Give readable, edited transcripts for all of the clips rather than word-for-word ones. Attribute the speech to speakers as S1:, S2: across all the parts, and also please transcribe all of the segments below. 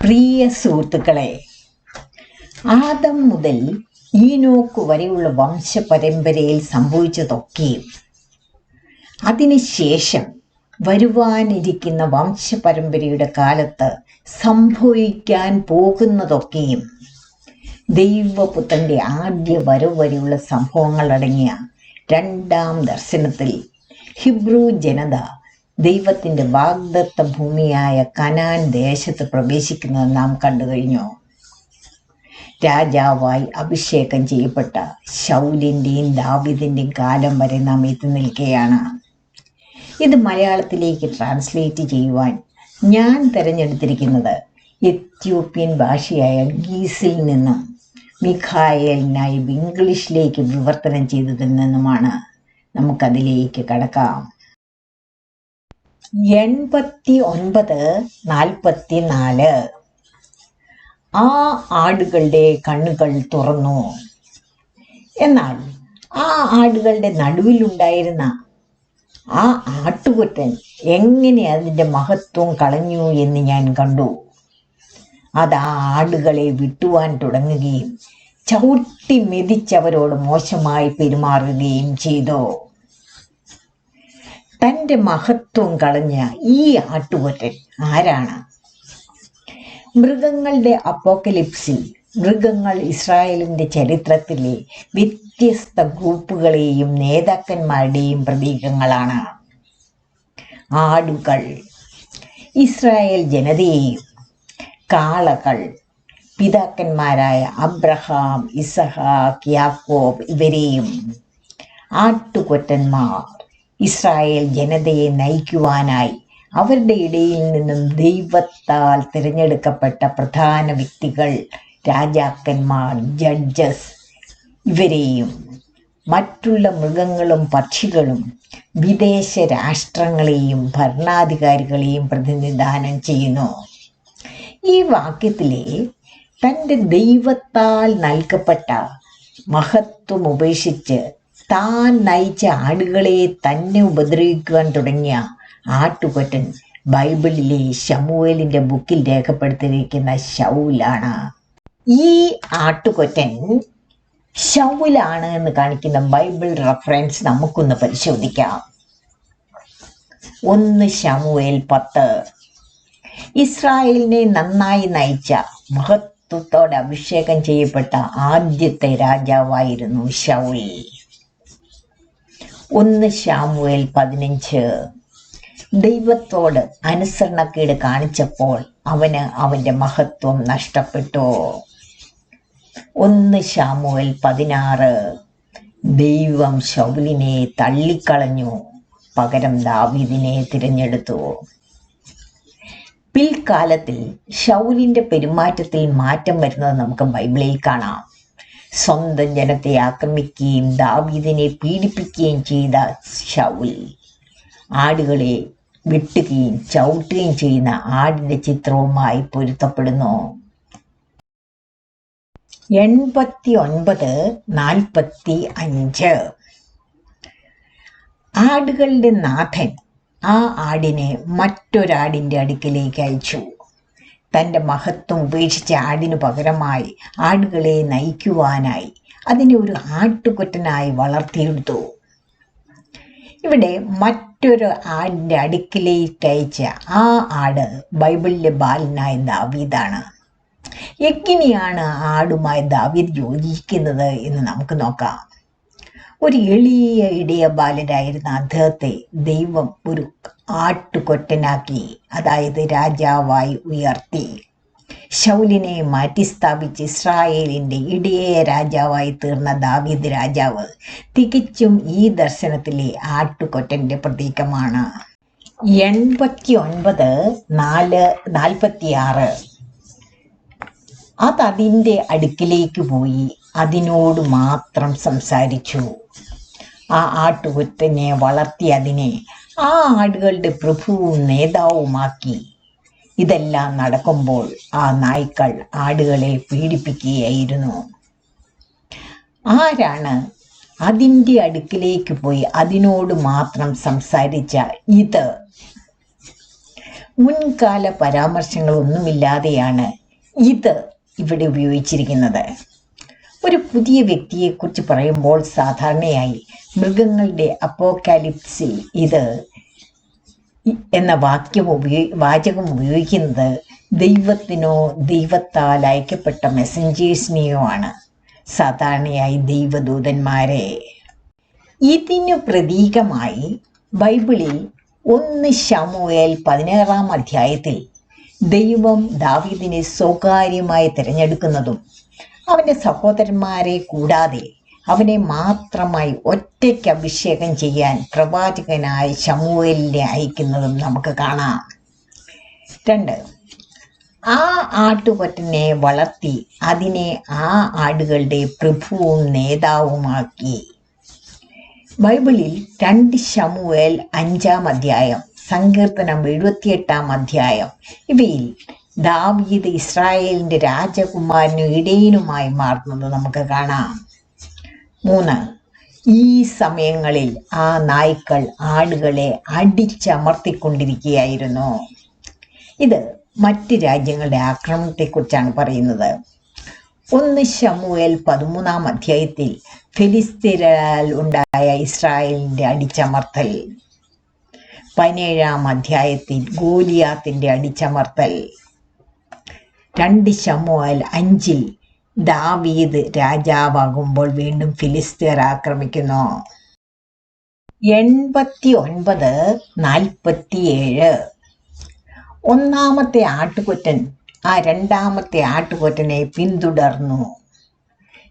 S1: പ്രിയ സുഹൃത്തുക്കളെ, ആദം മുതൽ ഈനോക്ക് വരെയുള്ള വംശപരമ്പരയിൽ സംഭവിച്ചതൊക്കെയും അതിനുശേഷം വരുവാനിരിക്കുന്ന വംശപരമ്പരയുടെ കാലത്ത് സംഭവിക്കാൻ പോകുന്നതൊക്കെയും ദൈവപുത്രന്റെ ആദ്യ വരവ് വരെയുള്ള സംഭവങ്ങളടങ്ങിയ രണ്ടാം ദർശനത്തിൽ ഹിബ്രു ജനത ദൈവത്തിൻ്റെ വാഗ്ദത്ത ഭൂമിയായ കനാൻ ദേശത്ത് പ്രവേശിക്കുന്നത് നാം കണ്ടു കഴിഞ്ഞു. രാജാവായി അഭിഷേകം ചെയ്യപ്പെട്ട ശൗലിൻ്റെയും ദാവീദിൻ്റെയും കാലം വരെ നാം എത്തി നിൽക്കുകയാണ്. ഇത് മലയാളത്തിലേക്ക് ട്രാൻസ്ലേറ്റ് ചെയ്യുവാൻ ഞാൻ തിരഞ്ഞെടുത്തിരിക്കുന്നത് എത്യോപ്യൻ ഭാഷയായ ഗീസിൽ നിന്നും മിഖായേൽ നൈബ് ഇംഗ്ലീഷിലേക്ക് വിവർത്തനം ചെയ്തതിൽ നിന്നുമാണ്. നമുക്കതിലേക്ക് കടക്കാം. 89:44 ആ ആടുകളുടെ കണ്ണുകൾ തുറന്നു. എന്നാൽ ആ ആടുകളുടെ നടുവിലുണ്ടായിരുന്ന ആ ആട്ടുകൊറ്റൻ എങ്ങനെ അതിൻ്റെ മഹത്വം കളഞ്ഞു എന്ന് ഞാൻ കണ്ടു. അത് ആ ആടുകളെ വിട്ടുവാൻ തുടങ്ങുകയും ചവിട്ടി മെതിച്ചവരോട് മോശമായി പെരുമാറുകയും ചെയ്തു. തൻ്റെ മഹത്വം കളഞ്ഞ ഈ ആട്ടുകൊറ്റൻ ആരാണ്? മൃഗങ്ങളുടെ അപ്പോക്കലിപ്സിൽ മൃഗങ്ങൾ ഇസ്രായേലിൻ്റെ ചരിത്രത്തിലെ വ്യത്യസ്ത ഗ്രൂപ്പുകളെയും നേതാക്കന്മാരുടെയും പ്രതീകങ്ങളാണ്. ആടുകൾ ഇസ്രായേൽ ജനതയെയും, കാളകൾ പിതാക്കന്മാരായ അബ്രഹാം, ഇസഹാക്ക്, യാക്കോബ് ഇവരെയും, ആട്ടുകൊറ്റന്മാർ ഇസ്രായേൽ ജനതയെ നയിക്കുവാനായി അവരുടെ ഇടയിൽ നിന്നും ദൈവത്താൽ തിരഞ്ഞെടുക്കപ്പെട്ട പ്രധാന വ്യക്തികൾ, രാജാക്കന്മാർ, ജഡ്ജസ് ഇവരെയും, മറ്റുള്ള മൃഗങ്ങളും പക്ഷികളും വിദേശ രാഷ്ട്രങ്ങളെയും ഭരണാധികാരികളെയും പ്രതിനിധാനം ചെയ്യുന്നു. ഈ വാക്യത്തിലെ തൻ്റെ ദൈവത്താൽ നൽകപ്പെട്ട മഹത്വം ഉപേക്ഷിച്ച് താൻ നയിച്ച ആടുകളെ തന്നെ ഉപദ്രവിക്കുവാൻ തുടങ്ങിയ ആട്ടുകൊറ്റൻ ബൈബിളിലെ ശമൂവേലിൻ്റെ ബുക്കിൽ രേഖപ്പെടുത്തിയിരിക്കുന്ന ശൗലാണ്. ഈ ആട്ടുകൊറ്റൻ ശൗലാണ് എന്ന് കാണിക്കുന്ന ബൈബിൾ റെഫറൻസ് നമുക്കൊന്ന് പരിശോധിക്കാം. 1 ശമൂവേൽ 10. ഇസ്രായേലിനെ നന്നായി നയിച്ച, മഹത്വത്തോടെ അഭിഷേകം ചെയ്യപ്പെട്ട ആദ്യത്തെ രാജാവായിരുന്നു ശൗൽ. 1 ശമൂവേൽ 15. ദൈവത്തോട് അനുസരണക്കേട് കാണിച്ചപ്പോൾ അവന് അവൻ്റെ മഹത്വം നഷ്ടപ്പെട്ടു. 1 ശമൂവേൽ 16. ദൈവം ശൗലിനെ തള്ളിക്കളഞ്ഞു, പകരം ദാവീദിനെ തിരഞ്ഞെടുത്തു. പിൽക്കാലത്തിൽ ശൗലിൻ്റെ പെരുമാറ്റത്തിൽ മാറ്റം വരുന്നത് നമുക്ക് ബൈബിളിൽ കാണാം. സ്വന്തം ജനത്തെ ആക്രമിക്കുകയും ദാവീദിനെ പീഡിപ്പിക്കുകയും ചെയ്ത ശൗൽ ആടുകളെ വെട്ടുകയും ചവിട്ടുകയും ചെയ്യുന്ന ആടിൻ്റെ ചിത്രവുമായി പൊരുത്തപ്പെടുന്നു. 89:45 ആടുകളുടെ നാഥൻ ആ ആടിനെ മറ്റൊരാടിൻ്റെ അടുക്കിലേക്ക് അയച്ചു. തൻ്റെ മഹത്വം ഉപേക്ഷിച്ച ആടിനു പകരമായി ആടുകളെ നയിക്കുവാനായി അതിനെ ഒരു ആട്ടുകൊറ്റനായി വളർത്തിയെടുത്തു. ഇവിടെ മറ്റൊരു ആടിൻ്റെ അടുക്കിലേക്ക് അയച്ച ആ ആട് ബൈബിളിലെ ബാലനായ ദാവീദാണ്. എങ്ങനെയാണ് ആടുമായി ദാവീദ് യോജിക്കുന്നത് എന്ന് നമുക്ക് നോക്കാം. ഒരു എളിയ ഇടയ ബാലനായിരുന്ന അദ്ദേഹത്തെ ദൈവം ഒരു ആട്ടുകൊറ്റനാക്കി, അതായത് രാജാവായി ഉയർത്തി. ശൗലിനെ മാറ്റിസ്ഥാപിച്ച് ഇസ്രായേലിൻ്റെ ഇടയ രാജാവായി തീർന്ന ദാവീദ് രാജാവ് തികച്ചും ഈ ദർശനത്തിലെ ആട്ടുകൊറ്റൻ്റെ പ്രതീകമാണ്. 89:46 അതതിൻ്റെ അടുക്കിലേക്ക് പോയി അതിനോട് മാത്രം സംസാരിച്ചു. ആ ആട്ടുകൊറ്റനെ വളർത്തി അതിനെ ആ ആടുകളുടെ പ്രഭുവും നേതാവുമാക്കി. ഇതെല്ലാം നടക്കുമ്പോൾ ആ നായ്ക്കൾ ആടുകളെ പീഡിപ്പിക്കുകയായിരുന്നു. ആരാണ് അതിൻ്റെ അടുക്കിലേക്ക് പോയി അതിനോട് മാത്രം സംസാരിച്ച ഇത്? മുൻകാല പരാമർശങ്ങളൊന്നുമില്ലാതെയാണ് ഇത് ഇവിടെ ഉപയോഗിച്ചിരിക്കുന്നത്. ഒരു പുതിയ വ്യക്തിയെക്കുറിച്ച് പറയുമ്പോൾ സാധാരണയായി മൃഗങ്ങളുടെ അപ്പോക്കാലിപ്സിൽ ഇത് എന്ന വാചകം ഉപയോഗിക്കുന്നത് ദൈവത്തിനോ ദൈവത്താൽ അയക്കപ്പെട്ട മെസ്സഞ്ചേഴ്സിനെയോ ആണ്, സാധാരണയായി ദൈവദൂതന്മാരെ. ഇതിനു പ്രതീകമായി ബൈബിളിൽ 1 ശമൂവേൽ 16 അധ്യായത്തിൽ ദൈവം ദാവീദിനെ സ്വകാര്യമായി തിരഞ്ഞെടുക്കുന്നതും അവൻ്റെ സഹോദരന്മാരെ കൂടാതെ അവനെ മാത്രമായി ഒറ്റയ്ക്ക് അഭിഷേകം ചെയ്യാൻ പ്രവാചകനായ ശമൂവേലിനെ അയക്കുന്നതും നമുക്ക് കാണാം. 2, ആ ആട്ടുകൊറ്റനെ വളർത്തി അതിനെ ആ ആടുകളുടെ പ്രഭുവും നേതാവുമാക്കി. ബൈബിളിൽ 2 ശമൂവേൽ 5 അധ്യായം, സങ്കീർത്തനം 78 അധ്യായം ഇവയിൽ ദാവീദ് ഇസ്രായേലിന്റെ രാജകുമാരനും ഇടയനുമായി മാറുന്നത് നമുക്ക് കാണാം. 3, ഈ സമയങ്ങളിൽ ആ നായ്ക്കൾ ആടുകളെ അടിച്ചമർത്തിക്കൊണ്ടിരിക്കുകയായിരുന്നു. ഇത് മറ്റ് രാജ്യങ്ങളുടെ ആക്രമണത്തെക്കുറിച്ചാണ് പറയുന്നത്. 1 ശമൂവേൽ 13 അധ്യായത്തിൽ ഫിലിസ്തീനരാൽ ഉണ്ടായ ഇസ്രായേലിന്റെ അടിച്ചമർത്തൽ, 17 അധ്യായത്തിൽ ഗോലിയാത്തിന്റെ അടിച്ചമർത്തൽ, 2 ശമൂവേൽ 5 ദാവീദ് രാജാവാകുമ്പോൾ വീണ്ടും ഫിലിസ്തീർ ആക്രമിക്കുന്നു. 89:47 ഒന്നാമത്തെ ആട്ടുകൊറ്റൻ ആ രണ്ടാമത്തെ ആട്ടുകൊറ്റനെ പിന്തുടർന്നു.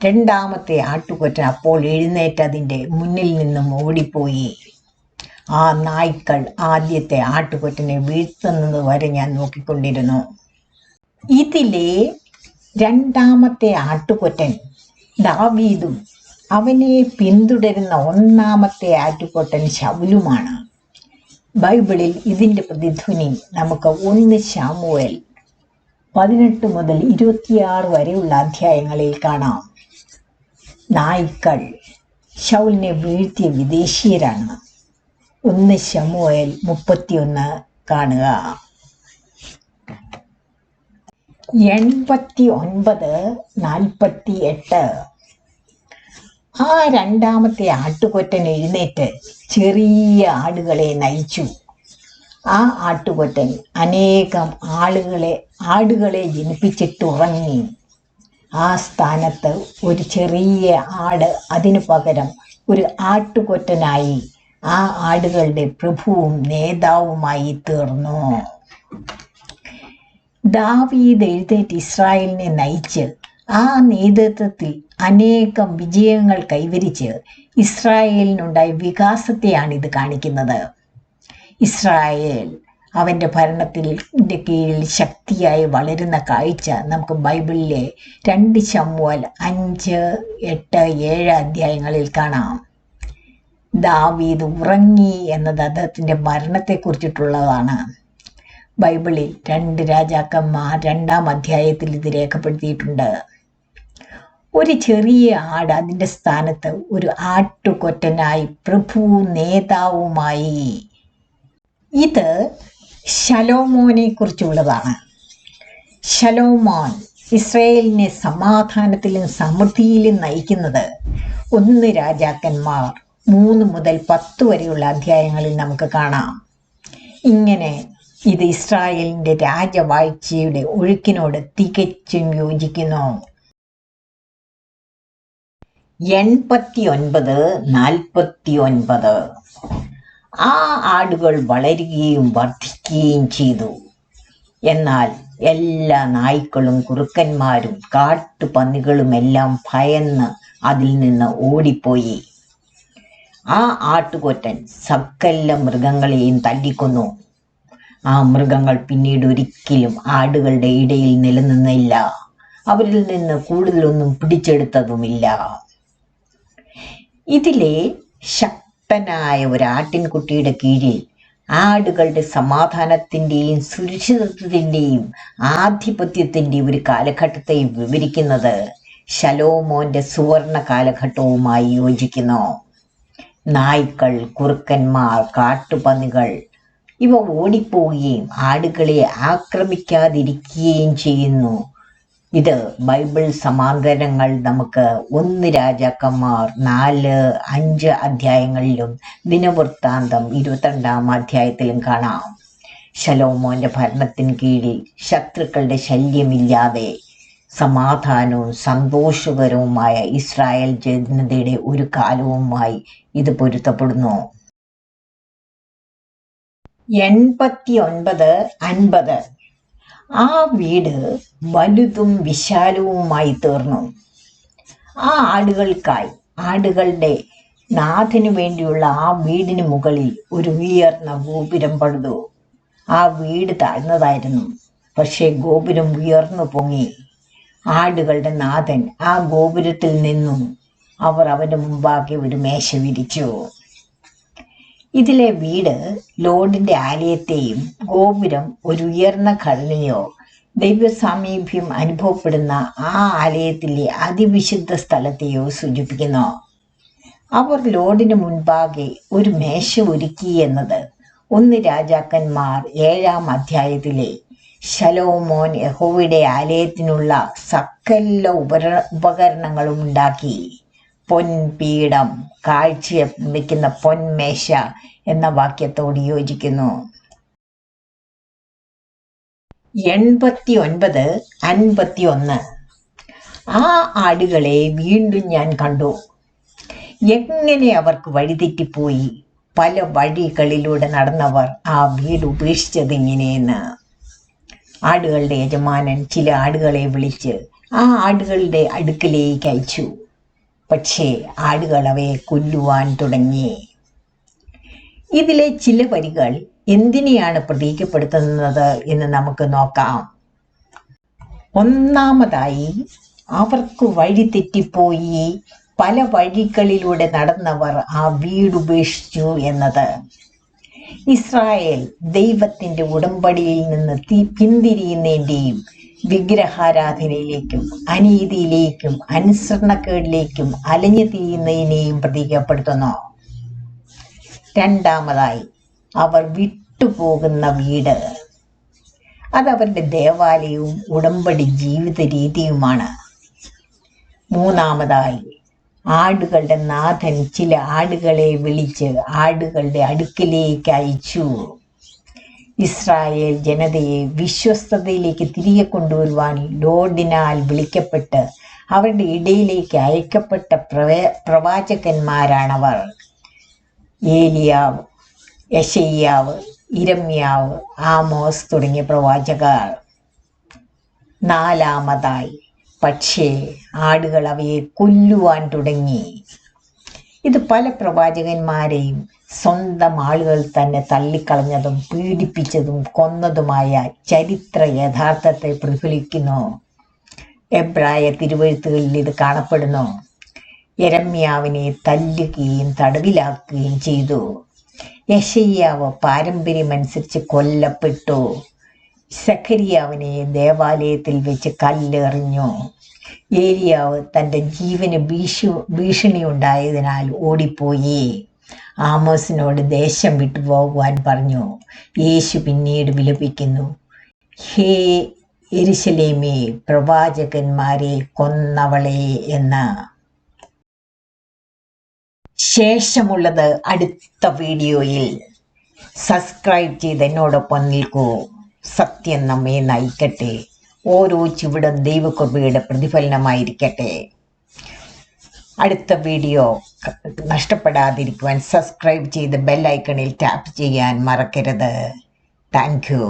S1: രണ്ടാമത്തെ ആട്ടുകൊറ്റൻ അപ്പോൾ എഴുന്നേറ്റ് അതിൻ്റെ മുന്നിൽ നിന്നും ഓടിപ്പോയി. ആ നായ്ക്കൾ ആദ്യത്തെ ആട്ടുകൊറ്റനെ വീഴ്ത്തുന്നത് വരെ ഞാൻ നോക്കിക്കൊണ്ടിരുന്നു. ഇതിലെ രണ്ടാമത്തെ ആട്ടുകൊറ്റൻ ദാവീദും അവനെ പിന്തുടരുന്ന ഒന്നാമത്തെ ആട്ടുകൊറ്റൻ ശൗലുമാണ്. ബൈബിളിൽ ഇതിൻ്റെ പ്രതിധ്വനി നമുക്ക് 1 ശമൂവേൽ 18 മുതൽ 26 വരെയുള്ള അധ്യായങ്ങളിൽ കാണാം. നായ്ക്കൾ ശൗലിനെ വീഴ്ത്തിയ വിദേശീയരാണ്. 1 ശമൂവേൽ 31 കാണുക. 89:48 ആ രണ്ടാമത്തെ ആട്ടുകൊറ്റൻ എഴുന്നേറ്റ് ചെറിയ ആടുകളെ നയിച്ചു. ആ ആട്ടുകൊറ്റൻ അനേകം ആടുകളെ ജനിപ്പിച്ചിട്ടുറങ്ങി. ആ സ്ഥാനത്ത് ഒരു ചെറിയ ആട് അതിനു പകരം ഒരു ആട്ടുകൊറ്റനായി ആ ആടുകളുടെ പ്രഭുവും നേതാവുമായി തീർന്നു. ദാവീദ് എഴുന്നേറ്റ് ഇസ്രായേലിനെ നയിച്ച് ആ നേതൃത്വത്തിൽ അനേകം വിജയങ്ങൾ കൈവരിച്ച് ഇസ്രായേലിനുണ്ടായ വികാസത്തെയാണ് ഇത് കാണിക്കുന്നത്. ഇസ്രായേൽ അവൻ്റെ ഭരണത്തിൻ്റെ കീഴിൽ ശക്തിയായി വളരുന്ന കാഴ്ച നമുക്ക് ബൈബിളിലെ 2 ശമൂവേൽ 5, 8, 7 അധ്യായങ്ങളിൽ കാണാം. ദാവീദ് ഉറങ്ങി എന്നത് അദ്ദേഹത്തിൻ്റെ മരണത്തെക്കുറിച്ചിട്ടുള്ളതാണ്. ബൈബിളിൽ 2 രാജാക്കന്മാർ 2 അധ്യായത്തിൽ ഇത് രേഖപ്പെടുത്തിയിട്ടുണ്ട്. ഒരു ചെറിയ ആട് അതിൻ്റെ സ്ഥാനത്ത് ഒരു ആട്ടുകൊറ്റനായി പ്രഭു നേതാവുമായി. ഇത് ശലോമോനെ കുറിച്ചുള്ളതാണ്. ശലോമോൻ ഇസ്രായേലിനെ സമാധാനത്തിലും സമൃദ്ധിയിലും നയിക്കുന്നത് 1 രാജാക്കന്മാർ 3 മുതൽ 10 വരെയുള്ള അധ്യായങ്ങളിൽ നമുക്ക് കാണാം. ഇങ്ങനെ ഇത് ഇസ്രായേലിന്റെ രാജവാഴ്ചയുടെ ഒഴുക്കിനോട് തികച്ചും യോജിക്കുന്നു. 89:49 ആ ആടുകൾ വളരുകയും വർദ്ധിക്കുകയും ചെയ്തു. എന്നാൽ എല്ലാ നായ്ക്കളും കുറുക്കന്മാരും കാട്ടുപന്നികളുമെല്ലാം ഭയന്ന് അതിൽ നിന്ന് ഓടിപ്പോയി. ആ ആട്ടുകൊറ്റൻ സകല മൃഗങ്ങളെയും തല്ലിക്കൊന്നു. ആ മൃഗങ്ങൾ പിന്നീട് ഒരിക്കലും ആടുകളുടെ ഇടയിൽ നിലനിന്നില്ല. അവരിൽ നിന്ന് കൂടുതലൊന്നും പിടിച്ചെടുത്തതുമില്ല. ഇതിലെ ശക്തനായ ഒരു ആട്ടിൻകുട്ടിയുടെ കീഴിൽ ആടുകളുടെ സമാധാനത്തിൻ്റെയും സുരക്ഷിതത്വത്തിൻ്റെയും ആധിപത്യത്തിൻ്റെയും ഒരു കാലഘട്ടത്തെ വിവരിക്കുന്നത് ശലോമോന്റെ സുവർണ കാലഘട്ടവുമായി യോജിക്കുന്നു. നായ്ക്കൾ, കുറുക്കന്മാർ, കാട്ടുപന്നികൾ ഇവ ഓടിപ്പോവുകയും ആടുകളെ ആക്രമിക്കാതിരിക്കുകയും ചെയ്യുന്നു. ഇത് ബൈബിൾ സമാന്തരങ്ങൾ നമുക്ക് 1 രാജാക്കന്മാർ 4-5 അധ്യായങ്ങളിലും ദിനവൃത്താന്തം 22-ാം അധ്യായത്തിലും കാണാം. ശലോമോന്റെ ഭരണത്തിന് കീഴിൽ ശത്രുക്കളുടെ ശല്യമില്ലാതെ സമാധാനവും സന്തോഷകരവുമായ ഇസ്രായേൽ ജനതയുടെ ഒരു കാലവുമായി ഇത് പൊരുത്തപ്പെടുന്നു. 89-50 ആ വീട് വലുതും വിശാലവുമായി തീർന്നു. ആ ആടുകൾക്കായി ആടുകളുടെ നാഥനു വേണ്ടിയുള്ള ആ വീടിന് മുകളിൽ ഒരു ഉയർന്ന ഗോപുരം പണിതു. ആ വീട് താഴ്ന്നതായിരുന്നു, പക്ഷേ ഗോപുരം ഉയർന്നു പൊങ്ങി. ആടുകളുടെ നാഥൻ ആ ഗോപുരത്തിൽ നിന്നും അവർ അവന്റെ മുമ്പാകെ ഒരു മേശ വിരിച്ചു. ഇതിലെ വീട് ലോർഡിന്റെ ആലയത്തെയും ഗോപുരം ഒരു ഉയർന്ന ഘടനയോ ദൈവസാമീപ്യം അനുഭവപ്പെടുന്ന ആ ആലയത്തിലെ അതിവിശുദ്ധ സ്ഥലത്തെയോ സൂചിപ്പിക്കുന്നു. അവർ ലോർഡിന് മുൻപാകെ ഒരു മേശ ഒരുക്കി എന്നത് 1 രാജാക്കന്മാർ 7-ാം അധ്യായത്തിലെ ശലോമോൻ യഹോവയുടെ ആലയത്തിനുള്ള സകല ഉപകരണങ്ങളും ഉണ്ടാക്കി. പൊൻപീഠം, കാഴ്ച വയ്ക്കുന്ന പൊൻമേശ എന്ന വാക്യത്തോട് യോജിക്കുന്നു. 89-51 ആ ആടുകളെ വീണ്ടും ഞാൻ കണ്ടു. എങ്ങനെ അവർക്ക് വഴിതെറ്റിപ്പോയി! പല വഴികളിലൂടെ നടന്നവർ ആ വീട് ഉപേക്ഷിച്ചതെങ്ങനെയെന്ന്. ആടുകളുടെ യജമാനൻ ചില ആടുകളെ വിളിച്ച് ആ ആടുകളുടെ അടുക്കലേക്ക് അയച്ചു. പക്ഷേ ആടുകൾ അവയെ കൊല്ലുവാൻ തുടങ്ങി. ഇതിലെ ചില വരികൾ എന്തിനെയാണ് പ്രതീകപ്പെടുത്തുന്നത് എന്ന് നമുക്ക് നോക്കാം. ഒന്നാമതായി, അവർക്ക് വഴി തെറ്റിപ്പോയി, പല വഴികളിലൂടെ നടന്നവർ ആ വീട് ഉപേക്ഷിച്ചു എന്നത്. ഇസ്രായേൽ ദൈവത്തിന്റെ ഉടമ്പടിയിൽ നിന്ന് പിന്തിരിയുന്നതിൻ്റെയും വിഗ്രഹാരാധനയിലേക്കും അനീതിയിലേക്കും അനുസരണക്കേടിലേക്കും അലഞ്ഞു തിരിയുന്നതിനെയും പ്രതീകപ്പെടുത്തുന്നു. രണ്ടാമതായി, അവർ വിട്ടുപോകുന്ന വീട്. അതവരുടെ ദേവാലയവും ഉടമ്പടി ജീവിത രീതിയുമാണ്. മൂന്നാമതായി, ആടുകളുടെ നാഥൻ ചില ആടുകളെ വിളിച്ച് ആടുകളുടെ അടുക്കിലേക്ക് അയച്ചു. ഇസ്രായേൽ ജനതയെ വിശ്വസ്തതയിലേക്ക് തിരികെ കൊണ്ടുവരുവാൻ ലോർഡിനാൽ വിളിക്കപ്പെട്ട് അവരുടെ ഇടയിലേക്ക് അയക്കപ്പെട്ട പ്രവാചകന്മാരാണവർ. ഏലിയാവ്, യെശയ്യാവ്, ഇരമ്യാവ്, ആമോസ് തുടങ്ങിയ പ്രവാചകർ. നാലാമതായി, പക്ഷേ ആടുകൾ അവയെ കൊല്ലുവാൻ തുടങ്ങി. ഇത് പല പ്രവാചകന്മാരെയും സ്വന്തം ആളുകൾ തന്നെ തള്ളിക്കളഞ്ഞതും പീഡിപ്പിച്ചതും കൊന്നതുമായ ചരിത്ര യഥാർത്ഥത്തെ പ്രതിഫലിക്കുന്നു. എബ്രായ തിരുവെഴുത്തുകളിൽ ഇത് കാണപ്പെടുന്നു. യെരമ്യാവിനെ തല്ലുകയും തടവിലാക്കുകയും ചെയ്തു. യെശയ്യാവ് പാരമ്പര്യമനുസരിച്ച് കൊല്ലപ്പെട്ടു. സഖരിയാവിനെ ദേവാലയത്തിൽ വെച്ച് കല്ലെറിഞ്ഞു. ഏലിയാവ് തൻ്റെ ജീവന് ഭീഷണി ഉണ്ടായതിനാൽ ഓടിപ്പോയി. ആമോസിനോട് ദേശം വിട്ടുപോകുവാൻ പറഞ്ഞു. യേശു പിന്നീട് വിലപിക്കുന്നു, ഹേ യെരുശലേമേ, പ്രവാചകന്മാരെ കൊന്നവളെ എന്ന്. ശേഷമുള്ളത് അടുത്ത വീഡിയോയിൽ. സബ്സ്ക്രൈബ് ചെയ്ത് എന്നോടൊപ്പം നിൽക്കൂ. സത്യം നമ്മെ നയിക്കട്ടെ. ഓരോ ചുവടും ദൈവകൃപയുടെ പ്രതിഫലനമായിരിക്കട്ടെ. അടുത്ത വീഡിയോ നഷ്ടപ്പെടാതിരിക്കുവാൻ സബ്സ്ക്രൈബ് ചെയ്ത് ബെൽ ഐക്കണിൽ ടാപ്പ് ചെയ്യാൻ മറക്കരുത്. Thank you.